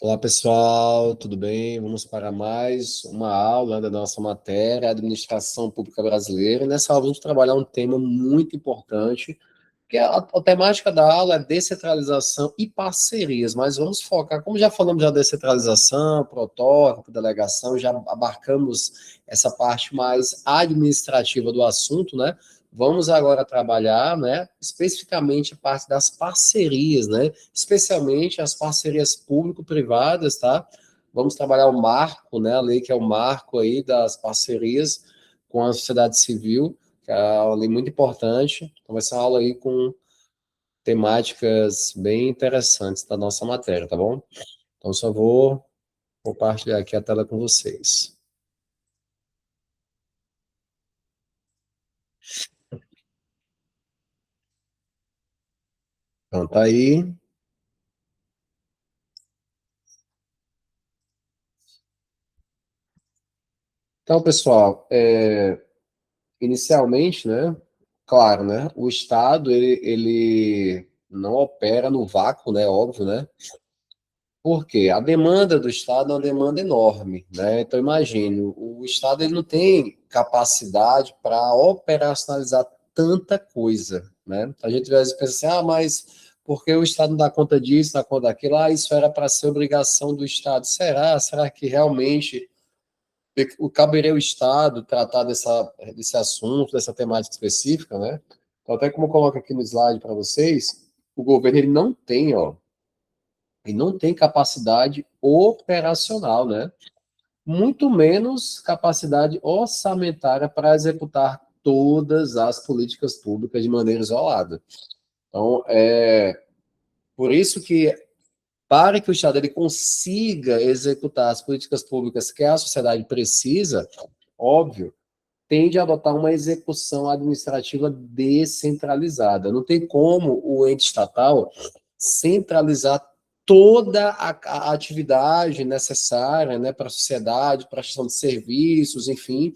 Olá, pessoal, tudo bem? Vamos para mais uma aula da nossa matéria, Administração Pública Brasileira. E nessa aula, vamos trabalhar um tema muito importante, que a temática da aula é descentralização e parcerias, mas vamos focar, como já falamos da descentralização, protótipo, delegação, já abarcamos essa parte mais administrativa do assunto, né? Vamos agora trabalhar, né, especificamente a parte das parcerias, né, especialmente as parcerias público-privadas, tá? Vamos trabalhar o marco, né, a lei que é o marco aí das parcerias com a sociedade civil, que é uma lei muito importante. Então vai ser uma aula aí com temáticas bem interessantes da nossa matéria, tá bom? Então só vou compartilhar aqui a tela com vocês. Então tá aí. Então, pessoal, inicialmente, né, claro, né, o Estado, ele não opera no vácuo, né, óbvio, né, porque a demanda do Estado é uma demanda enorme, né, então imagine, o Estado ele não tem capacidade para operacionalizar tanta coisa, né, a gente às vezes pensa assim, mas porque o Estado não dá conta disso, não dá conta daquilo, isso era para ser obrigação do Estado, será? Será que realmente o caberia ao Estado tratar desse assunto, dessa temática específica, né? Então, até como coloca aqui no slide para vocês, o governo ele não tem capacidade operacional, né? Muito menos capacidade orçamentária para executar todas as políticas públicas de maneira isolada. Então, por isso que para que o Estado ele consiga executar as políticas públicas que a sociedade precisa, óbvio, tende a adotar uma execução administrativa descentralizada. Não tem como o ente estatal centralizar toda a atividade necessária, né, para a sociedade, para a gestão de serviços, enfim,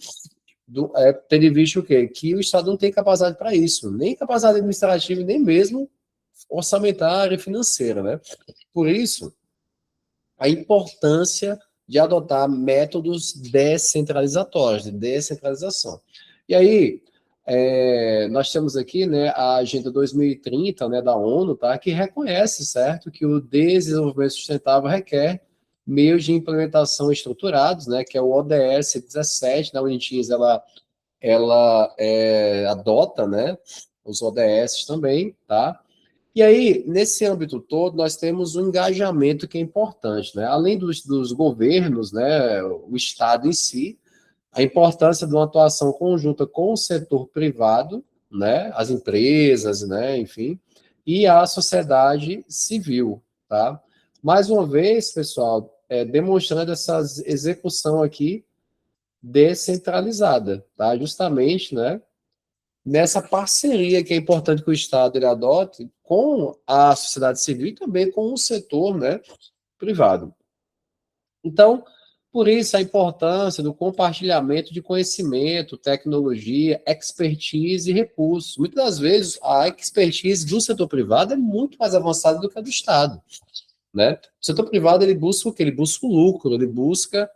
tendo em vista o quê? Que o Estado não tem capacidade para isso, nem capacidade administrativa, nem mesmo orçamentária e financeira, né? Por isso, a importância de adotar métodos descentralizatórios, de descentralização. E aí, nós temos aqui, né, a Agenda 2030, né, da ONU, tá, que reconhece, certo, que o desenvolvimento sustentável requer meios de implementação estruturados, né, que é o ODS 17, da UNITIS, ela adota, né, os ODS também, tá, e aí, nesse âmbito todo, nós temos um engajamento que é importante, né? Além dos governos, né, o Estado em si, a importância de uma atuação conjunta com o setor privado, né, as empresas, né, enfim, e a sociedade civil, tá? Mais uma vez, pessoal, demonstrando essa execução aqui descentralizada, tá? Justamente, né, nessa parceria que é importante que o Estado ele adote com a sociedade civil e também com o setor, né, privado. Então, por isso a importância do compartilhamento de conhecimento, tecnologia, expertise e recursos. Muitas das vezes a expertise do setor privado é muito mais avançada do que a do Estado, né? O setor privado ele busca o quê? Ele busca o lucro, ele busca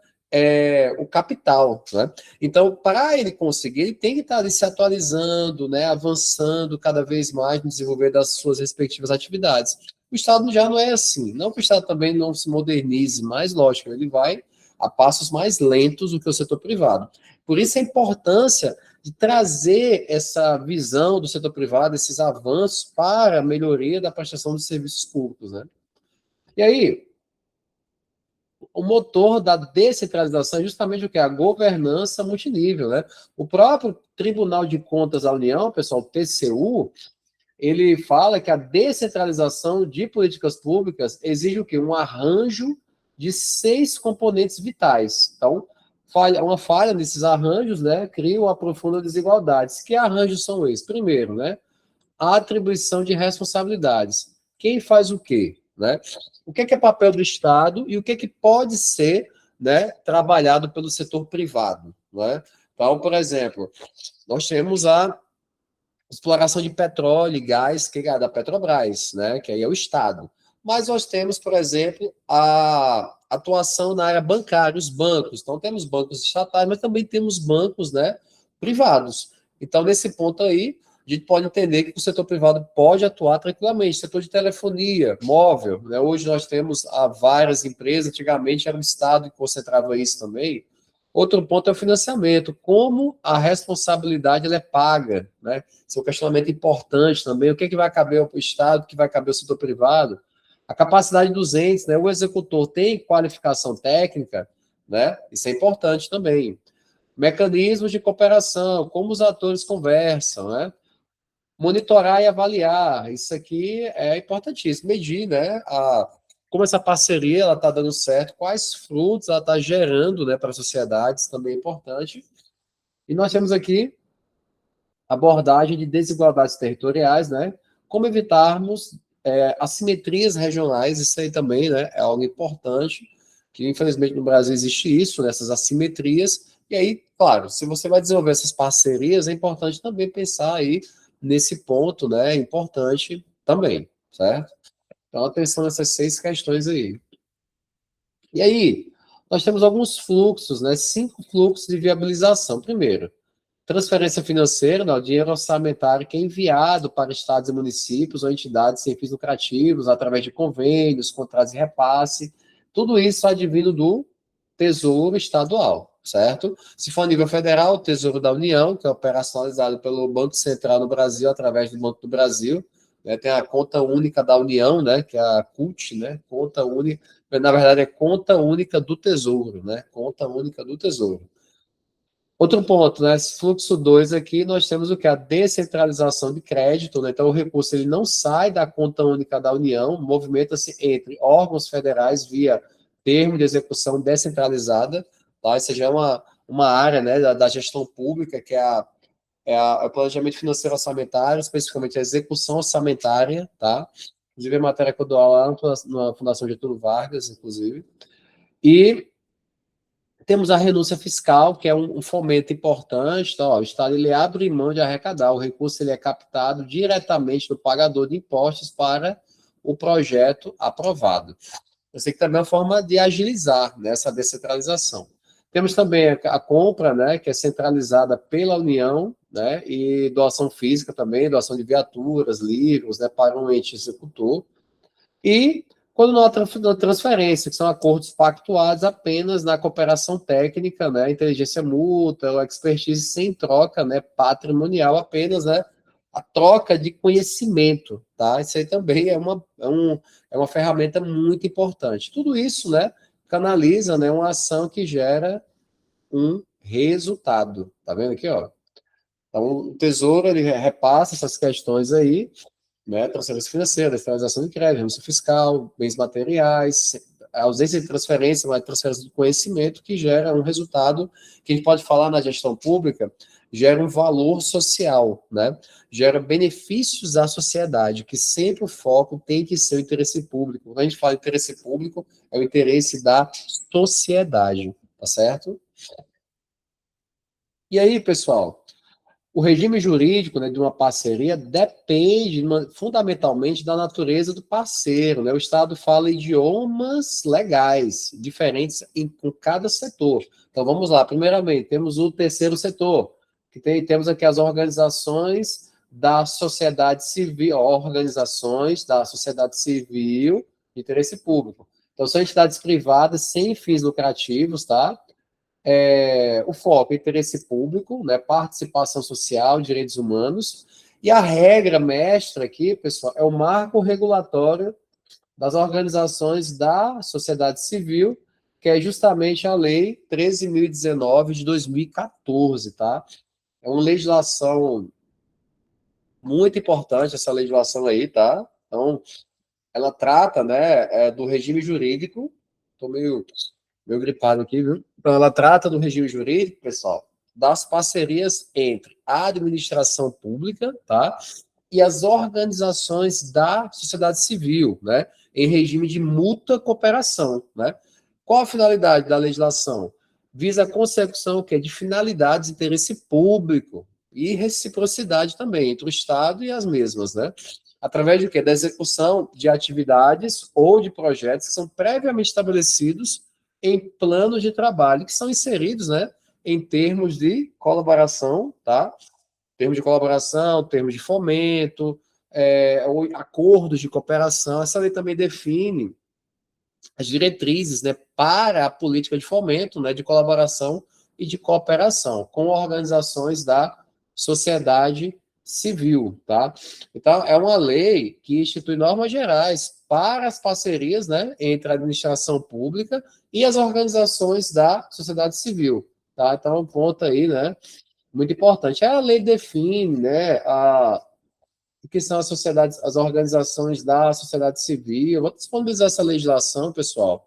o capital, né? Então, para ele conseguir, ele tem que estar ali se atualizando, né, avançando cada vez mais no desenvolver das suas respectivas atividades. O Estado já não é assim. Não que o Estado também não se modernize, mas, lógico, ele vai a passos mais lentos do que o setor privado. Por isso a importância de trazer essa visão do setor privado, esses avanços para a melhoria da prestação de serviços públicos, né? E aí, o motor da descentralização é justamente o que? A governança multinível, né? O próprio Tribunal de Contas da União, pessoal, TCU, ele fala que a descentralização de políticas públicas exige o quê? Um arranjo de 6 componentes vitais. Então, uma falha nesses arranjos, né, cria uma profunda desigualdades. Que arranjos são esses? Primeiro, né, a atribuição de responsabilidades. Quem faz o quê? Né? O que é papel do Estado e o que pode ser, né, trabalhado pelo setor privado. Né? Então, por exemplo, nós temos a exploração de petróleo e gás, que é da Petrobras, né, que aí é o Estado. Mas nós temos, por exemplo, a atuação na área bancária, os bancos. Então, temos bancos estatais, mas também temos bancos, né, privados. Então, nesse ponto aí, a gente pode entender que o setor privado pode atuar tranquilamente. Setor de telefonia, móvel, né? Hoje nós temos várias empresas, antigamente era o Estado que concentrava isso também. Outro ponto é o financiamento, como a responsabilidade ela é paga, né? Esse é um questionamento importante também, o que, é que vai caber ao Estado, o que vai caber ao setor privado, a capacidade dos entes, né? O executor tem qualificação técnica, né? Isso é importante também. Mecanismos de cooperação, como os atores conversam, né? Monitorar e avaliar, isso aqui é importantíssimo, medir, né, como essa parceria ela está dando certo, quais frutos ela está gerando, né, para a sociedade, isso também é importante. E nós temos aqui abordagem de desigualdades territoriais, né, como evitarmos assimetrias regionais, isso aí também, né, é algo importante, que infelizmente no Brasil existe isso, né, essas assimetrias, e aí, claro, se você vai desenvolver essas parcerias, é importante também pensar aí nesse ponto, né, importante também, certo? Então, atenção nessas 6 questões aí. E aí, nós temos alguns fluxos, né, 5 fluxos de viabilização. Primeiro, transferência financeira, né, o dinheiro orçamentário que é enviado para estados e municípios ou entidades sem fins lucrativos, através de convênios, contratos de repasse, tudo isso advindo do Tesouro Estadual, certo? Se for a nível federal, o Tesouro da União, que é operacionalizado pelo Banco Central no Brasil, através do Banco do Brasil, né, tem a Conta Única da União, né, que é a CUT, né, Conta Única, na verdade é Conta Única do Tesouro, né, Conta Única do Tesouro. Outro ponto, né? Esse fluxo 2 aqui, nós temos o que? A descentralização de crédito, né? Então, o recurso ele não sai da conta única da União, movimenta-se entre órgãos federais via termo de execução descentralizada, tá? Isso já é uma área, né, da gestão pública, que é o planejamento financeiro orçamentário, especificamente a execução orçamentária, tá? Inclusive, a matéria que eu dou lá na Fundação Getúlio Vargas, inclusive. E temos a renúncia fiscal, que é um fomento importante. Então, ó, o Estado ele abre mão de arrecadar. O recurso ele é captado diretamente do pagador de impostos para o projeto aprovado. Eu sei que também é uma forma de agilizar, né, essa descentralização. Temos também a compra, né, que é centralizada pela União, né, e doação física também, doação de viaturas, livros, né, para um ente executor. E quando não há transferência, que são acordos pactuados apenas na cooperação técnica, né, inteligência mútua, ou expertise sem troca, né, patrimonial, apenas, né, a troca de conhecimento, tá? Isso aí também é uma ferramenta muito importante. Tudo isso, né, canaliza, né, uma ação que gera um resultado. Tá vendo aqui, ó? Então, o Tesouro, ele repassa essas questões aí, né, transferência financeira, descentralização de crédito, renúncia fiscal, bens materiais, a ausência de transferência, mas transferência de conhecimento que gera um resultado que a gente pode falar na gestão pública, gera um valor social, né? Gera benefícios à sociedade, que sempre o foco tem que ser o interesse público. Quando a gente fala interesse público, é o interesse da sociedade, tá certo? E aí, pessoal, o regime jurídico, né, de uma parceria depende fundamentalmente da natureza do parceiro, né? O Estado fala idiomas legais diferentes com cada setor. Então vamos lá. Primeiramente, temos o terceiro setor, temos aqui as organizações da sociedade civil, organizações da sociedade civil de interesse público. Então são entidades privadas sem fins lucrativos, tá? O foco é interesse público, né, participação social, direitos humanos, e a regra mestra aqui, pessoal, é o marco regulatório das organizações da sociedade civil, que é justamente a Lei 13.019 de 2014, tá? É uma legislação muito importante, essa legislação aí, tá? Então, ela trata, né, do regime jurídico, estou meio gripado aqui, viu? Então, ela trata do regime jurídico, pessoal, das parcerias entre a administração pública, tá? E as organizações da sociedade civil, né? Em regime de mútua cooperação, né? Qual a finalidade da legislação? Visa a consecução que é de finalidades de interesse público e reciprocidade também entre o Estado e as mesmas, né? Através de quê? Da execução de atividades ou de projetos que são previamente estabelecidos em planos de trabalho, que são inseridos, né, em termos de colaboração, tá? Termos de colaboração, termos de fomento, ou acordos de cooperação. Essa lei também define as diretrizes, né, para a política de fomento, né, de colaboração e de cooperação com organizações da sociedade civil, tá? Então, é uma lei que institui normas gerais para as parcerias, né, entre a administração pública e as organizações da sociedade civil, tá? Então, é um ponto aí, né, muito importante. A lei define, né, o que são as sociedades, as organizações da sociedade civil. Eu vou disponibilizar essa legislação, pessoal.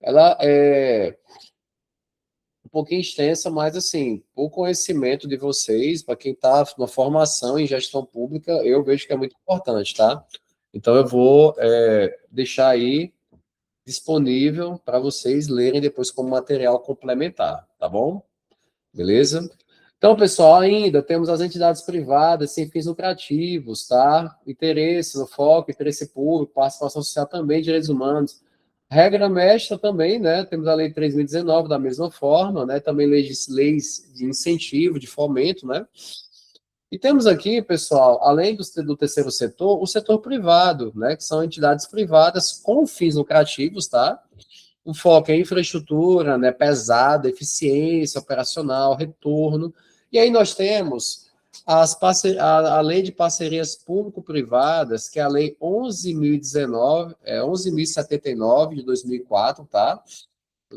Ela é um pouquinho extensa, mas, assim, o conhecimento de vocês, para quem está na formação em gestão pública, eu vejo que é muito importante, tá? Então, eu vou deixar aí disponível para vocês lerem depois como material complementar, tá bom? Beleza? Então, pessoal, ainda temos as entidades privadas sem fins lucrativos, tá? Interesse no foco, interesse público, participação social também, direitos humanos. Regra mestra também, né? Temos a Lei 3.019 da mesma forma, né? Também leis de incentivo, de fomento, né? E temos aqui, pessoal, além do terceiro setor, o setor privado, né? Que são entidades privadas com fins lucrativos, tá? O foco é infraestrutura, né, pesada, eficiência operacional, retorno. E aí nós temos a lei de parcerias público-privadas, que é a lei 11.019, 11.079 de 2004, tá?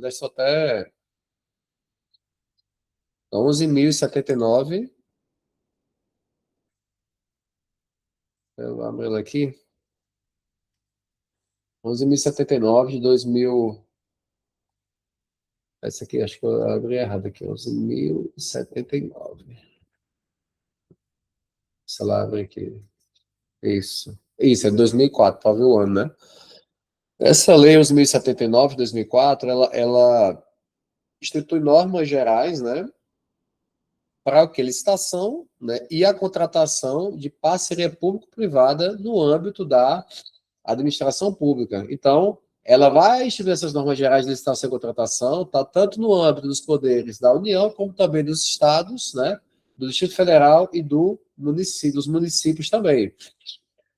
Deixa eu até 11.079, eu abro ela aqui, 11.079 de 2000. Essa aqui, acho que eu abri errado aqui, 11.079. Essa lá abre aqui. Isso, é 2004, para ver o ano, né? Essa lei 11.079 de 2004, ela institui normas gerais, né, para o que? Licitação, né, e a contratação de parceria público-privada no âmbito da administração pública. Então, ela vai instituir essas normas gerais de licitação e contratação, tá, tanto no âmbito dos poderes da União, como também dos estados, né, do Distrito Federal e dos municípios também.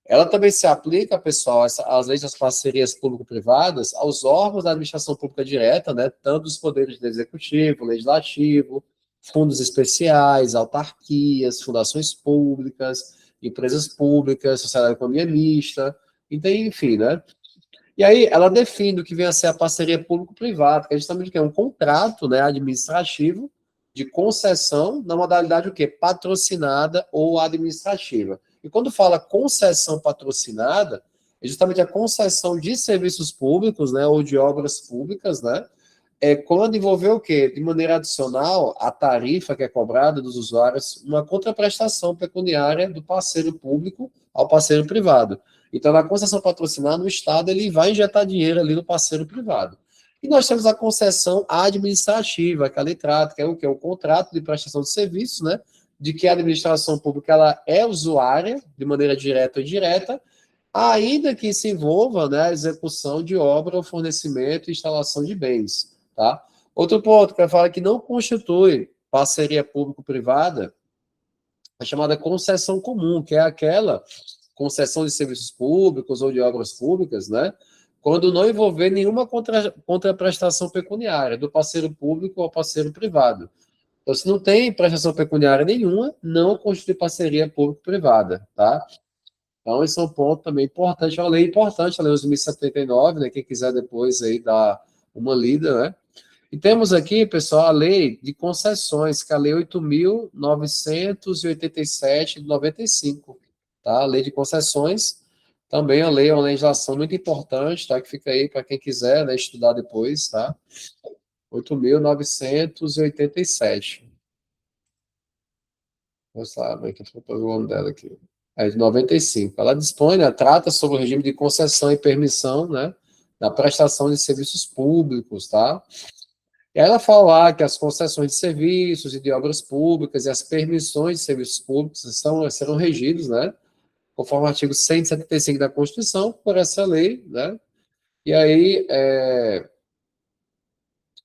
Ela também se aplica, pessoal, às leis das parcerias público-privadas, aos órgãos da administração pública direta, né, tanto os poderes do executivo, legislativo, fundos especiais, autarquias, fundações públicas, empresas públicas, sociedade de economia mista, então, enfim, né? E aí ela define o que vem a ser a parceria público-privada, que é justamente o quê? Um contrato, né, administrativo de concessão na modalidade o quê? Patrocinada ou administrativa. E quando fala concessão patrocinada, é justamente a concessão de serviços públicos, né, ou de obras públicas, né, quando envolver o quê? De maneira adicional, a tarifa que é cobrada dos usuários, uma contraprestação pecuniária do parceiro público ao parceiro privado. Então, na concessão patrocinada, o Estado ele vai injetar dinheiro ali no parceiro privado. E nós temos a concessão administrativa, que a lei trata, que é o que? O contrato de prestação de serviços, né? De que a administração pública ela é usuária, de maneira direta ou indireta, ainda que se envolva, né, a execução de obra, o fornecimento e instalação de bens. Tá? Outro ponto que eu falo que não constitui parceria público-privada é chamada concessão comum, que é aquela concessão de serviços públicos ou de obras públicas, né? Quando não envolver nenhuma contraprestação pecuniária, do parceiro público ao parceiro privado. Então, se não tem prestação pecuniária nenhuma, não constitui parceria público-privada, tá? Então, esse é um ponto também importante, é uma lei importante, a lei 11.079, né? Quem quiser depois aí dar uma lida, né? E temos aqui, pessoal, a lei de concessões, que é a lei 8.987 de 95, tá? A lei de concessões, também a lei é uma legislação muito importante, tá? Que fica aí para quem quiser, né, estudar depois, tá? 8.987. Vamos lá, como é que eu o nome dela aqui? É de 95. Ela dispõe, né, trata sobre o regime de concessão e permissão, né, da prestação de serviços públicos, tá? E aí ela fala lá que as concessões de serviços e de obras públicas e as permissões de serviços públicos serão regidos, né, conforme o artigo 175 da Constituição, por essa lei, né? E aí,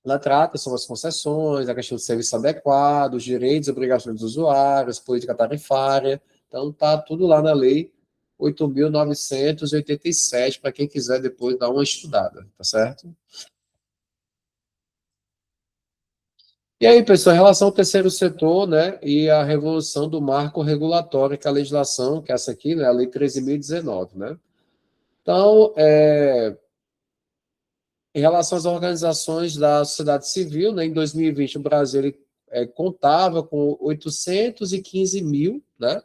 ela trata sobre as concessões, a questão do serviço adequado, os direitos e obrigações dos usuários, política tarifária. Então, está tudo lá na lei 8.987, para quem quiser depois dar uma estudada, tá certo? E aí, pessoal, em relação ao terceiro setor, né, e a revolução do marco regulatório, que é a legislação, que é essa aqui, né, a Lei 13.019, né? Então, em relação às organizações da sociedade civil, né, em 2020, o Brasil ele, contava com 815 mil, né,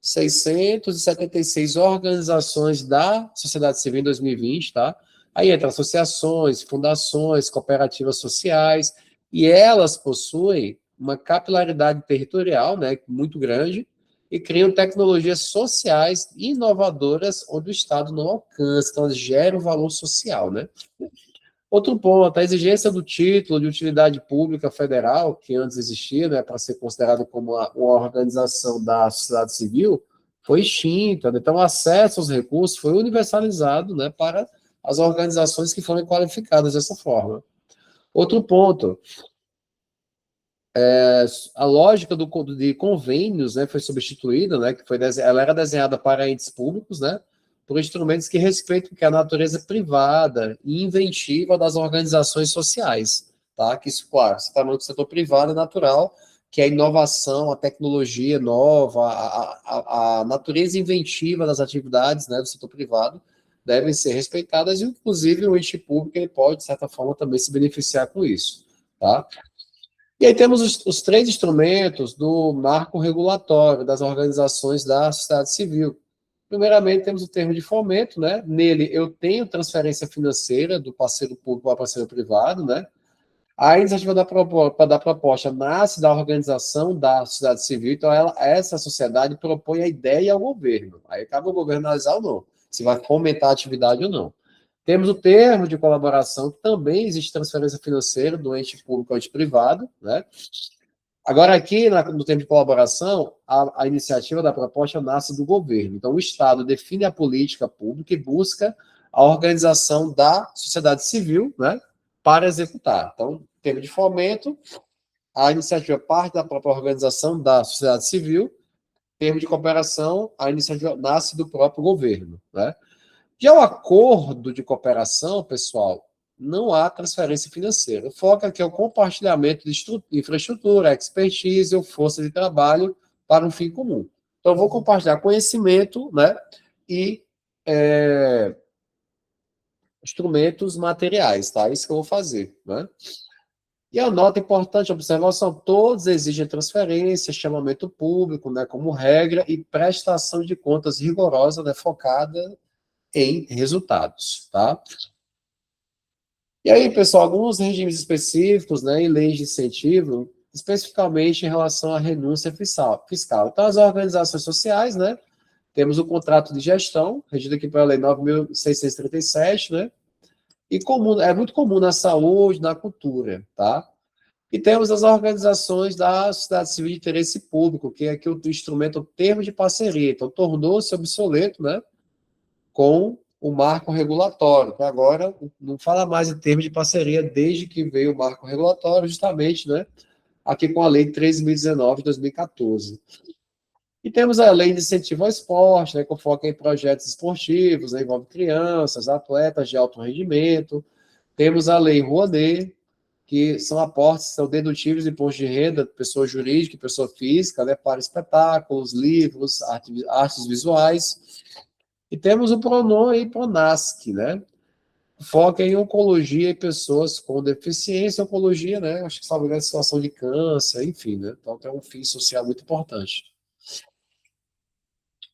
676 organizações da sociedade civil em 2020, tá? Aí entra associações, fundações, cooperativas sociais, e elas possuem uma capilaridade territorial, né, muito grande, e criam tecnologias sociais inovadoras onde o Estado não alcança, então elas geram valor social, né? Outro ponto, a exigência do título de utilidade pública federal, que antes existia, né, para ser considerado como uma organização da sociedade civil, foi extinta. Então, o acesso aos recursos foi universalizado, né, para as organizações que foram qualificadas dessa forma. Outro ponto, a lógica de convênios, né, foi substituída, né, que ela era desenhada para entes públicos, né, por instrumentos que respeitam que a natureza privada e inventiva das organizações sociais, tá? Que isso, claro, você está no setor privado, é natural que a inovação, a tecnologia nova, a natureza inventiva das atividades, né, do setor privado devem ser respeitadas e, inclusive, o ente público ele pode, de certa forma, também se beneficiar com isso, tá? E aí temos os três instrumentos do marco regulatório das organizações da sociedade civil. Primeiramente, temos o termo de fomento, né? Nele, eu tenho transferência financeira do parceiro público para parceiro privado, né? A iniciativa da proposta nasce da organização da sociedade civil, então essa sociedade propõe a ideia ao governo. Aí cabe o governo analisar ou não, se vai fomentar a atividade ou não. Temos o termo de colaboração, que também existe transferência financeira do ente público ao ente privado, né? Agora, aqui, no termo de colaboração, a iniciativa da proposta nasce do governo. Então, o Estado define a política pública e busca a organização da sociedade civil, né, para executar. Então, termo de fomento, a iniciativa parte da própria organização da sociedade civil, termo de cooperação, a iniciativa nasce do próprio governo, né? Já o acordo de cooperação, pessoal, não há transferência financeira. O foco aqui é o compartilhamento de infraestrutura, expertise ou força de trabalho para um fim comum. Então, eu vou compartilhar conhecimento, né, e instrumentos materiais, tá? Isso que eu vou fazer, né? E a nota importante, observação, todos exigem transferência, chamamento público, né, como regra, e prestação de contas rigorosa, né, focada em resultados, tá? E aí, pessoal, alguns regimes específicos, né, e leis de incentivo, especificamente em relação à renúncia fiscal. Então, as organizações sociais, né, temos o contrato de gestão, regido aqui pela Lei 9.637, né, e comum, é muito comum na saúde, na cultura, tá? E temos as organizações da sociedade civil de interesse público, que é aqui o instrumento, o termo de parceria. Então, tornou-se obsoleto, né, com o marco regulatório, que agora não fala mais em termos de parceria desde que veio o marco regulatório, justamente, né, aqui com a Lei 13.019 de 2014. E temos a Lei de Incentivo ao Esporte, né, com foco em projetos esportivos, né, envolve crianças, atletas de alto rendimento. Temos a Lei Rouanet, que são aportes, são dedutíveis de imposto de renda, pessoa jurídica e pessoa física, né, para espetáculos, livros, artes visuais. E temos o PRONON e PRONASC, né? Foca em oncologia e pessoas com deficiência, oncologia, né? Acho que salvo a situação de câncer, enfim, né? Então tem um fim social muito importante.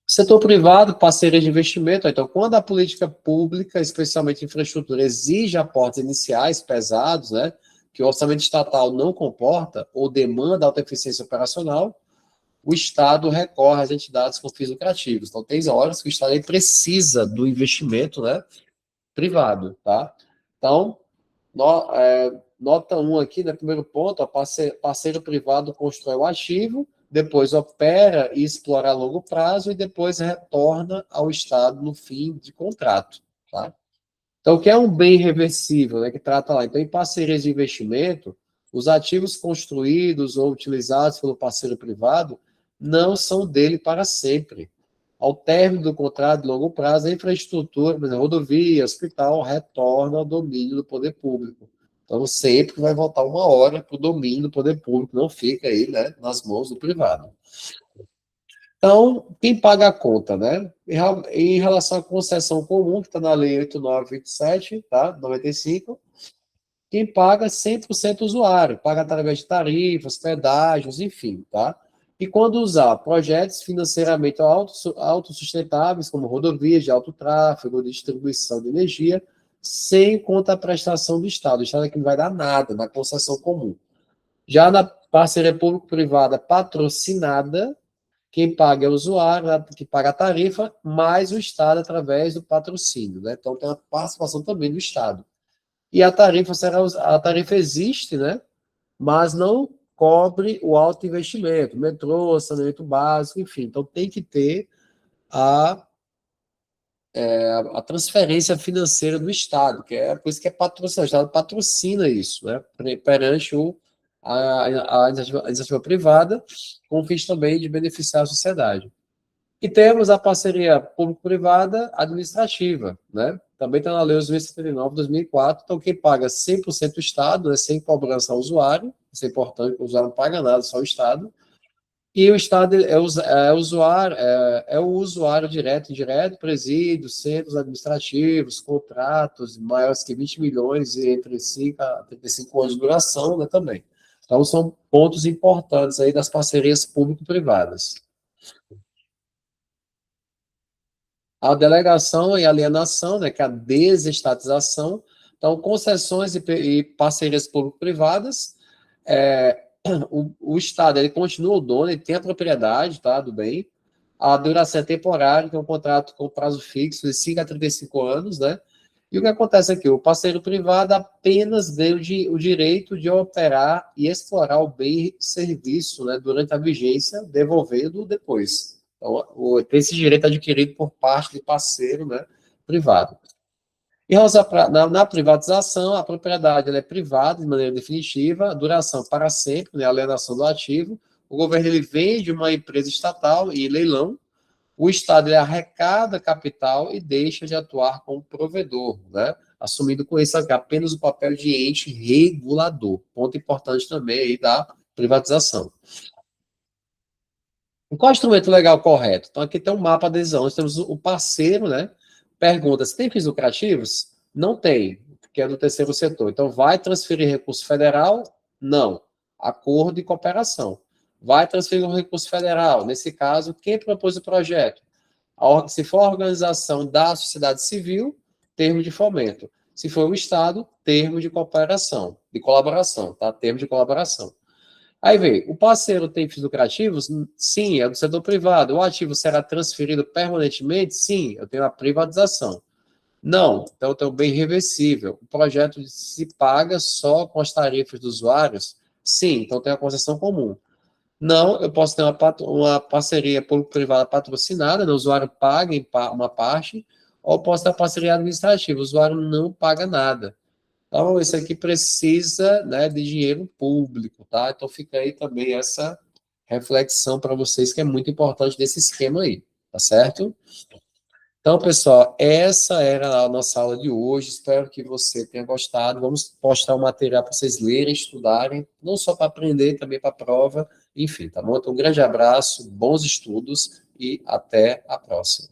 Setor privado, parceria de investimento. Então, quando a política pública, especialmente infraestrutura, exige aportes iniciais pesados, né? Que o orçamento estatal não comporta ou demanda alta eficiência operacional, o Estado recorre às entidades com fins lucrativos. Então, tem horas que o Estado precisa do investimento, né, privado, tá? Então, nota 1 aqui, né, primeiro ponto, parceiro privado constrói o ativo, depois opera e explora a longo prazo e depois retorna ao Estado no fim de contrato, tá? Então, o que é um bem reversível, né, que trata lá? Então, em parcerias de investimento, os ativos construídos ou utilizados pelo parceiro privado não são dele para sempre. Ao término do contrato de longo prazo, a infraestrutura, por exemplo, rodovia, hospital, retorna ao domínio do poder público. Então, sempre vai voltar uma hora para o domínio do poder público, não fica aí, né, nas mãos do privado. Então, quem paga a conta, né? Em relação à concessão comum, que está na Lei 8927, tá? 95, quem paga é 100% o usuário, paga através de tarifas, pedágios, enfim, tá? E quando usar projetos financeiramente autossustentáveis, como rodovias de alto tráfego, distribuição de energia, sem contraprestação do Estado. O Estado aqui não vai dar nada na concessão comum. Já na parceria público-privada patrocinada, quem paga é o usuário, né, que paga a tarifa, mais o Estado através do patrocínio, né? Então tem uma participação também do Estado. E a tarifa existe, né? Mas não cobre o alto investimento, metrô, saneamento básico, enfim. Então tem que ter a, a transferência financeira do Estado, que é por isso que é patrocinado, o Estado patrocina isso, né? Perante a iniciativa privada, com o fins também de beneficiar a sociedade. E temos a parceria público-privada administrativa, né? Também está na Lei 8.079 de 2004, então quem paga 100% o Estado, né, sem cobrança ao usuário, isso é importante, o usuário não paga nada, só o Estado, e o Estado é o usuário direto e indireto, presídios, centros administrativos, contratos maiores que 20 milhões e entre 5 a 35 anos de duração, né, também. Então, são pontos importantes aí das parcerias público-privadas. A delegação e alienação, né, que é a desestatização. Então, concessões e parcerias público-privadas, o Estado ele continua o dono, ele tem a propriedade, tá, do bem. A duração é temporária, que é um contrato com prazo fixo de 5 a 35 anos, né? E o que acontece aqui? O parceiro privado apenas ganha o direito de operar e explorar o bem e serviço, né, durante a vigência, devolvendo depois. Então, tem esse direito adquirido por parte do parceiro, né, privado. Em relação na privatização, a propriedade ela é privada de maneira definitiva, a duração para sempre, né, a alienação do ativo. O governo ele vende uma empresa estatal em leilão, o Estado ele arrecada capital e deixa de atuar como provedor, né? Assumindo com isso apenas o papel de ente regulador. Ponto importante também aí da privatização. Qual é o instrumento legal correto? Então, aqui tem um mapa de adesão. Nós temos o parceiro, né? Pergunta: se tem fins lucrativos? Não tem, que é do terceiro setor. Então, vai transferir recurso federal? Não. Acordo e cooperação. Vai transferir o recurso federal? Nesse caso, quem propôs o projeto? Se for a organização da sociedade civil, termo de fomento. Se for o Estado, termo de cooperação, de colaboração, tá? Termo de colaboração. Aí vem, o parceiro tem fins lucrativos? Sim, é do setor privado. O ativo será transferido permanentemente? Sim, eu tenho a privatização. Não, então eu tenho bem reversível. O projeto se paga só com as tarifas dos usuários? Sim, então tem a concessão comum. Não, eu posso ter uma parceria público-privada patrocinada, né? O usuário paga uma parte, ou posso ter a parceria administrativa, o usuário não paga nada. Então, isso aqui precisa, né, de dinheiro público, tá? Então, fica aí também essa reflexão para vocês, que é muito importante desse esquema aí, tá certo? Então, pessoal, essa era a nossa aula de hoje. Espero que você tenha gostado. Vamos postar o material para vocês lerem, estudarem, não só para aprender, também para a prova. Enfim, tá bom? Então, um grande abraço, bons estudos e até a próxima.